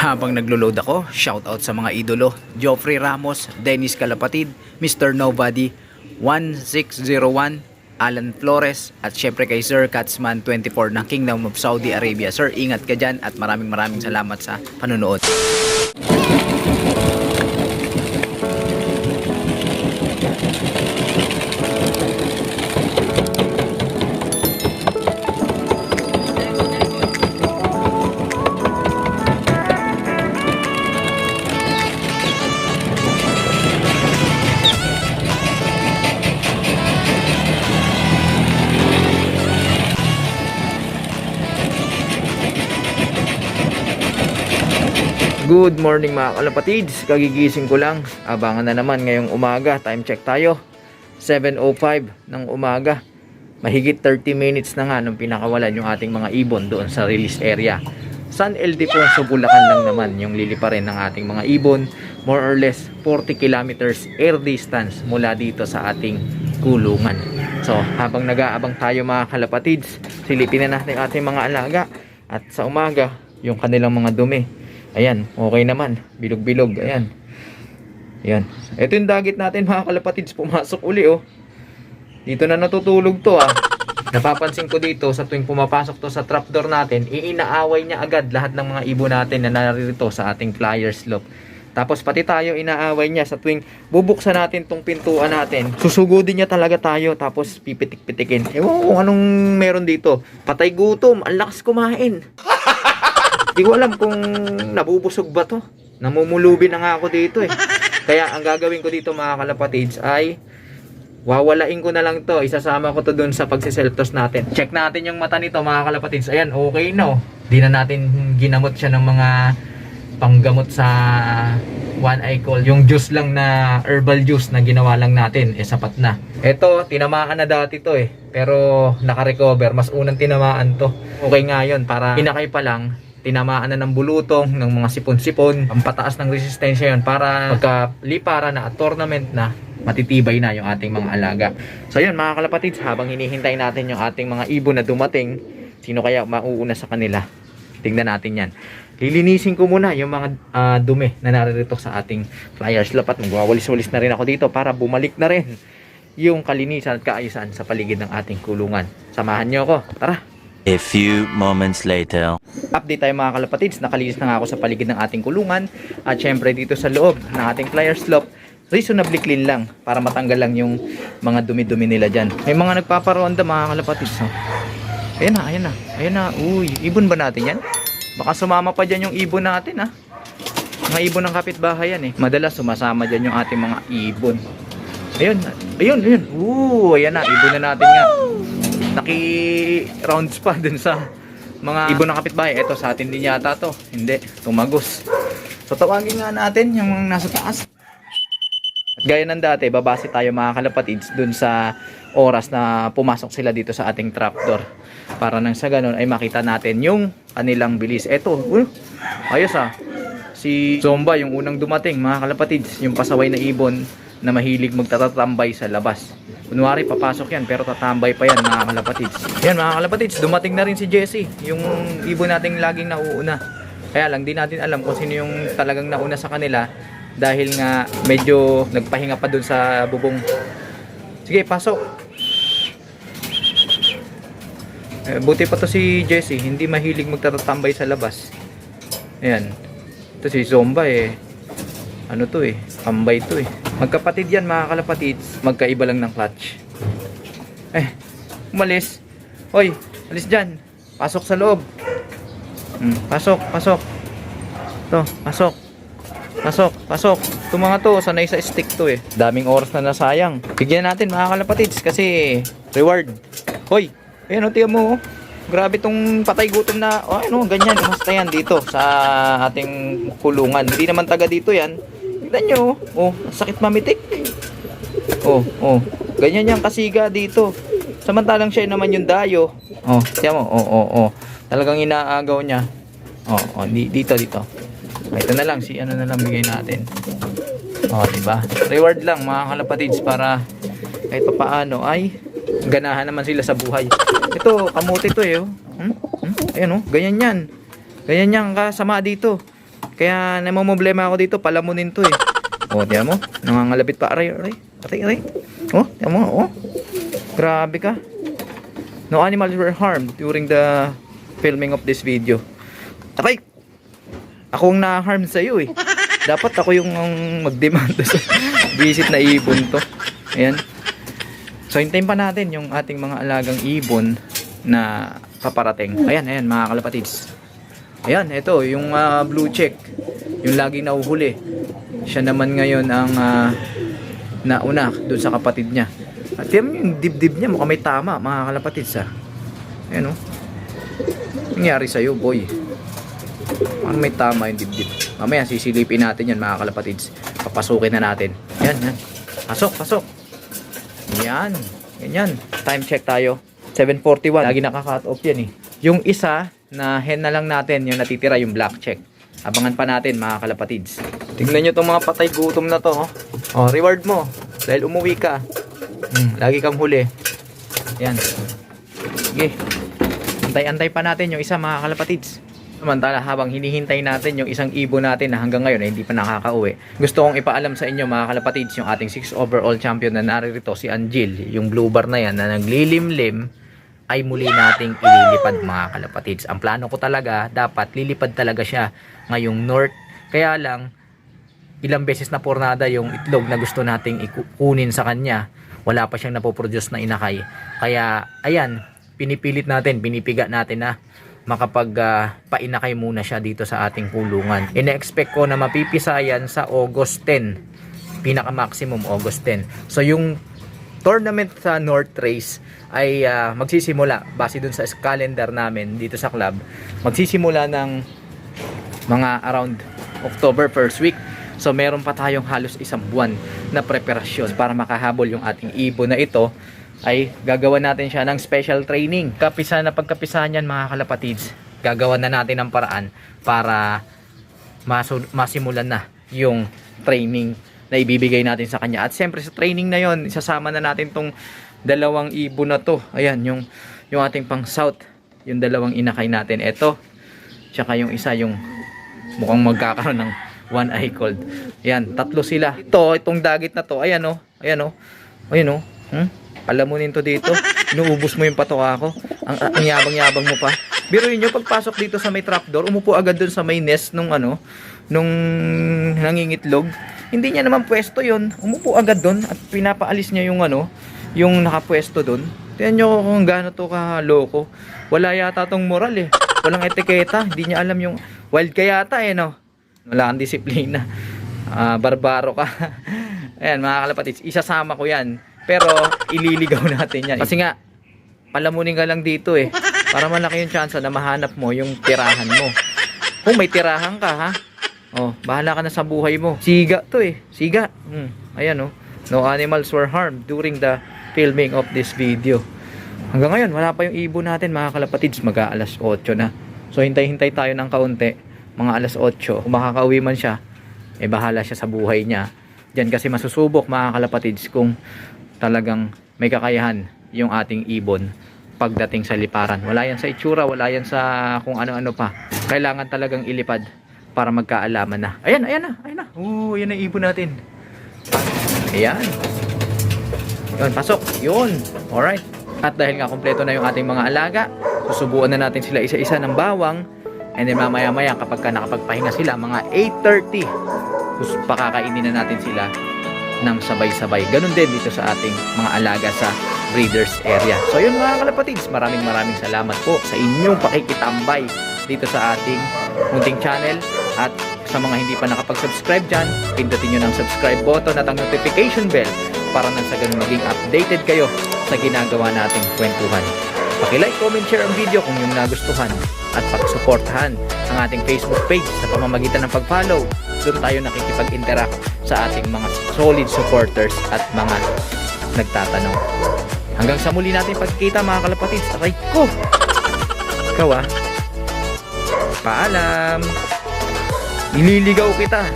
Habang naglo-load ako, shoutout sa mga idolo, Joffrey Ramos, Dennis Calapatid, Mr. Nobody, 1601, Alan Flores, at syempre kay Sir Katzman 24 ng Kingdom of Saudi Arabia. Sir, ingat ka dyan at maraming salamat sa panunood. Good morning mga kalapatids, kagigising ko lang. Abangan na naman ngayong umaga, time check tayo, 7:05 ng umaga. Mahigit 30 minutes na nga nung pinakawalan yung ating mga ibon doon sa release area. San Ildefonso, Bulacan lang naman yung liliparin ng ating mga ibon. More or less 40 kilometers air distance mula dito sa ating kulungan. So habang nag-aabang tayo mga kalapatids, silipin na natin ating mga alaga. At sa umaga, yung kanilang mga dumi, ayan, okay naman. Bilog-bilog, ayan. Ayan. Ito yung dagit natin mga kalapatids. Pumasok uli oh. Dito na natutulog to ah. Napapansin ko dito sa tuwing pumapasok to sa trapdoor natin, inaaway niya agad lahat ng mga ibon natin na naririto sa ating flyer slope. Tapos pati tayo inaaway niya sa tuwing bubuksan natin tong pintuan natin. Susugudin niya talaga tayo tapos pipitik-pitikin. Ewan kung anong meron dito. Patay gutom, ang lakas kumain. Di ko alam kung nabubusog ba to. Namumulubi na nga ako dito eh. Kaya ang gagawin ko dito mga kalapatids ay wawalain ko na lang to. Isasama ko to dun sa pagsiselftos natin. Check natin yung mata nito mga kalapatids. Ayan, okay no. Di na natin ginamot siya ng mga panggamot sa one eye call. Yung juice lang na herbal juice na ginawa lang natin, sapat na. Ito, tinamaan na dati to eh. Pero naka-recover. Mas unang tinamaan to. Okay nga yun, para inakay pa lang. Tinamaan na ng bulutong, ng mga sipon-sipon. Ang pataas ng resistensya yun para pagkalipara na at tournament na, matitibay na yung ating mga alaga. So yun mga kalapatids, habang hinihintay natin yung ating mga ibon na dumating, sino kaya mauuna sa kanila? Tingnan natin yan. Lilinisin ko muna yung mga dumi na naririto sa ating flyer slope at magwawalis-walis na rin ako dito para bumalik na rin yung kalinisan at kaayusan sa paligid ng ating kulungan. Samahan nyo ako. Tara! A few moments later. Update tayo mga kalapatids. Nakalinis na nga ako sa paligid ng ating kulungan. At syempre dito sa loob ng ating flyer slope, reasonably clean lang para matanggal lang yung mga dumi-dumi nila dyan. May mga nagpaparonda mga kalapatids. No? Ayan na, ayan na. Ayan na. Uy, ibon ba natin yan? Baka sumama pa dyan yung ibon natin ha. Mga ibon ng kapitbahay yan eh. Madalas sumasama dyan yung ating mga ibon. Ayun, ayun, ayun. Ayan na, ibon na natin nga. Naki-rounds pa dun sa mga ibon ng kapitbahay. Eto sa atin din yata to. Hindi, tumagos. So tawagin nga natin yung nasa taas. At gaya ng dati, babase tayo mga kalapatids dun sa oras na pumasok sila dito sa ating trapdoor. Para nang sa ganun ay makita natin yung kanilang bilis. Eto, ayos ah. Si Zomba yung unang dumating mga kalapatids. Yung pasaway na ibon na mahilig magtatatambay sa labas. Kunwari papasok yan pero tatambay pa yan mga kalapatids. Yan mga kalapatids, dumating na rin si Jessie, yung ibon nating laging nauuna. Kaya lang di natin alam kung sino yung talagang nauna sa kanila dahil nga medyo nagpahinga pa dun sa bubong. Sige, pasok. Buti pa to si Jessie, hindi mahilig magtatatambay sa labas. Ayan. Ito si Zomba eh. Ano to eh, tambay to eh. Magkapatid yan mga kalapatids, magkaiba lang ng clutch. Umalis. Hoy, alis dyan. Pasok sa loob. Pasok, pasok. To, pasok. Pasok, pasok. Ito mga to, sanay sa stick to eh. Daming oras na nasayang. Bigyan natin mga kalapatids kasi reward. Hoy, ayan o, tiyan mo oh. Grabe tong patay gutom na, ano, ganyan, basta yan dito sa ating kulungan. Hindi naman taga dito yan. Tignan nyo, oh, sakit mamitik. Oh, ganyan yung kasiga dito. Samantalang siya naman yung dayo. Oh, tiyan mo, oh. Talagang inaagaw niya. Dito. Ito na lang, ano na lang bigay natin. Diba? Reward lang mga kalapatids para kahit paano ay ganahan naman sila sa buhay. Ito, kamote to eh. Ayan ganyan yan. Ganyan yan kasama dito. Kaya namomblema ako dito, palamunin to eh. Oh, tiyan mo, nangangalabit pa. Aray. Oh, tiyan mo, oh. Grabe ka. No animals were harmed during the filming of this video. Aray! Akong na-harm sa'yo eh. Dapat ako yung mag-demand sa visit na ibon to. Ayan. So, hintayin pa natin yung ating mga alagang ibon na paparating. Ayan, mga kalapatids. Ayan, ito, yung blue check. Yung laging nahuhuli. Siya naman ngayon ang nauna dun sa kapatid niya. At yan yung dibdib niya, mukhang may tama, mga kalapatids ha. Ayan o. Nangyari sa'yo, boy. Mukhang may tama yung dibdib. Mamaya sisilipin natin yan, mga kalapatids. Papasukin na natin. Yan. Pasok. Yan. Ganyan. Time check tayo. 7:41. Lagi nakaka-cut off yan eh. Yung isa na hen na lang natin, yung natitira, yung black check. Abangan pa natin, mga kalapatids. Tingnan nyo itong mga patay gutom na to. Oh, reward mo. Dahil umuwi ka. Lagi kang huli. Yan. Sige. Antay-antay pa natin yung isa, mga kalapatids. Samantala, habang hinihintay natin yung isang ibon natin na hanggang ngayon ay hindi pa nakakauwi, gusto kong ipaalam sa inyo, mga kalapatids, yung ating 6 overall champion na naririto, si Angel, yung blue bar na yan na naglilimlim, ay muli nating ililipad, mga kalapatids. Ang plano ko talaga, dapat lilipad talaga siya ngayong north. Kaya lang, ilang beses na pornada yung itlog na gusto nating ikunin sa kanya. Wala pa siyang napoproduce na inakay. Kaya, ayan, pinipilit natin, pinipiga natin na makapag painakay muna siya dito sa ating kulungan. Ina-expect ko na mapipisayan sa August 10. Pinaka-maximum August 10. So yung tournament sa North Race ay magsisimula base dun sa calendar namin dito sa club. Magsisimula ng mga around October first week. So meron pa tayong halos isang buwan na preparasyon para makahabol yung ating ibon na ito. Ay gagawa natin siya ng special training. Pagkapisahan yan, mga kalapatids, gagawa na natin ng paraan para masimulan na yung training na ibibigay natin sa kanya. At siyempre sa training na yon, isasama na natin tong dalawang ibon na to. Ayan, yung ating pang south, yung dalawang inakay natin. Ito, tsaka yung isa, yung mukhang magkakaroon ng one eye cold. Ayan, tatlo sila. Itong dagit na to, ayan o. Palamunin to dito. Inuubos mo yung patoka ko. Ang yabang-yabang mo pa. Biruin nyo, pagpasok dito sa may trapdoor, umupo agad dun sa may nest nung nangingitlog. Hindi niya naman pwesto yon. Umupo agad dun at pinapaalis niya yung nakapwesto dun. Tingnan nyo kung gaano to kaloko. Wala yata tong moral eh. Walang etiketa. Hindi niya alam yung wild ka yata eh, no? Wala kang disiplina. Barbaro ka. Ayan, mga kalapatids, isasama ko yan. Pero ililigaw natin yan. Kasi nga, palamunin ka lang dito eh. Para malaki yung chance na mahanap mo yung tirahan mo. Kung may tirahan ka ha, bahala ka na sa buhay mo. Siga to eh. Siga. Ayan oh. No animals were harmed during the filming of this video. Hanggang ngayon, wala pa yung ibon natin, mga kalapatids. Mag-aalas 8 na. So hintay-hintay tayo ng kaunti. Mga alas 8. Kung makakauwi man siya, bahala siya sa buhay niya. Diyan kasi masusubok, mga kalapatids, kung talagang may kakayahan yung ating ibon pagdating sa liparan. Wala yan sa itsura, wala yan sa kung ano-ano pa. Kailangan talagang ilipad para magkaalaman na. Ayan na. Yan ang ibon natin. Ayan. Yun, pasok. Yun. Alright. At dahil nga kompleto na yung ating mga alaga, susubuan na natin sila isa-isa ng bawang. And then mamaya-maya kapag nakapagpahinga sila, mga 8:30, pakakainin na natin sila ng sabay-sabay. Ganun din dito sa ating mga alaga sa breeders area. So yun, mga kalapatids, maraming salamat po sa inyong pakikitambay dito sa ating munting channel. At sa mga hindi pa nakapag-subscribe dyan, pindutin nyo ng subscribe button at ang notification bell para nang sa ganun maging updated kayo sa ginagawa nating kwentuhan. Paki-like, comment, share ang video kung yung nagustuhan at pakisuportahan ang ating Facebook page sa pamamagitan ng pag-follow. Doon tayo nakikipag-interact sa ating mga solid supporters at mga nagtatanong. Hanggang sa muli natin pagkikita, mga kalapatids. Aray ko! Ikaw paalam! Ililigaw kita!